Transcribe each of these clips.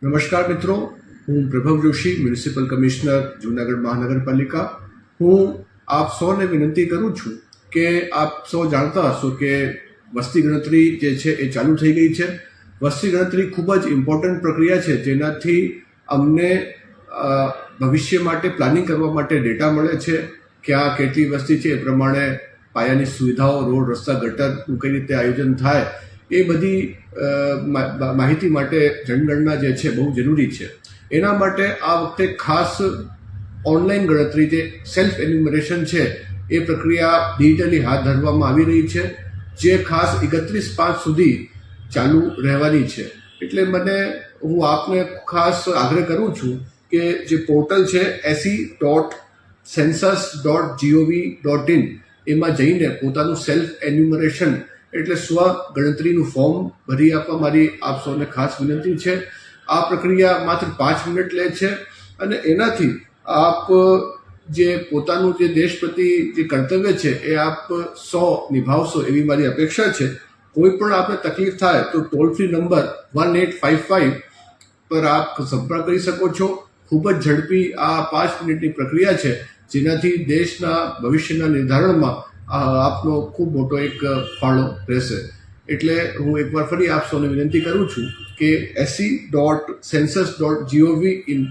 નમસ્કાર મિત્રો, હું પ્રભવ જોશી, મ્યુનિસિપલ કમિશનર જૂનાગઢ મહાનગરપાલિકા. હું આપ સૌને વિનંતી કરું છું કે આપ સૌ જાણતા હશો કે વસ્તી ગણતરી જે છે એ ચાલુ થઈ ગઈ છે. વસ્તી ગણતરી ખૂબ જ ઇમ્પોર્ટન્ટ પ્રક્રિયા છે, જેનાથી અમને ભવિષ્ય માટે પ્લાનિંગ કરવા માટે ડેટા મળે છે. ક્યાં કેટલી વસ્તી છે એ પ્રમાણે પાયાની સુવિધાઓ, રોડ, રસ્તા, ગટરનું કઈ રીતે આયોજન થાય એ બધી માહિતી માટે જનગણના જે છે બહુ જરૂરી છે. એના માટે આ વખતે ખાસ ઓનલાઈન ગણતરી જે સેલ્ફ એન્યુમરેશન છે એ પ્રક્રિયા ડિજિટલી હાથ ધરવામાં આવી રહી છે, જે ખાસ 31/5 સુધી ચાલુ રહેવાની છે. એટલે હું આપને ખાસ આગ્રહ કરું છું કે જે પોર્ટલ છે se.census.gov.in એમાં જઈને પોતાનું સેલ્ફ એન્યુમરેશન એટલે સ્વ ગણતરીનું ફોર્મ ભરી આપવા મારી આપ સૌને ખાસ વિનંતી છે. આ પ્રક્રિયા માત્ર 5 મિનિટ લે છે અને એનાથી આપ જે પોતાનું જે દેશ પ્રતિ જે કર્તવ્ય છે એ આપ સૌ નિભાવશો એવી મારી અપેક્ષા છે. કોઈ પણ આપને તકલીફ થાય તો ટોલ ફ્રી નંબર 1855 પર આપ સંપર્ક કરી શકો છો. ખૂબ જ ઝડપી આ 5 મિનિટની પ્રક્રિયા છે, જેનાથી દેશના ભવિષ્યના નિર્ધારણમાં આપનો ખૂબ મોટો એક ફાળો રહેશે. એટલે હું એકવાર ફરી આપ સૌને વિનંતી કરું છું કે se.census.gov.in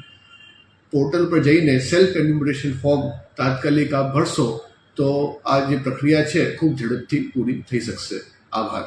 પોર્ટલ પર જઈને સેલ્ફ એન્યુમરેશન ફોર્મ તાત્કાલિક આપ ભરશો તો આ જે પ્રક્રિયા છે ખૂબ ઝડપથી પૂરી થઈ શકશે. આભાર.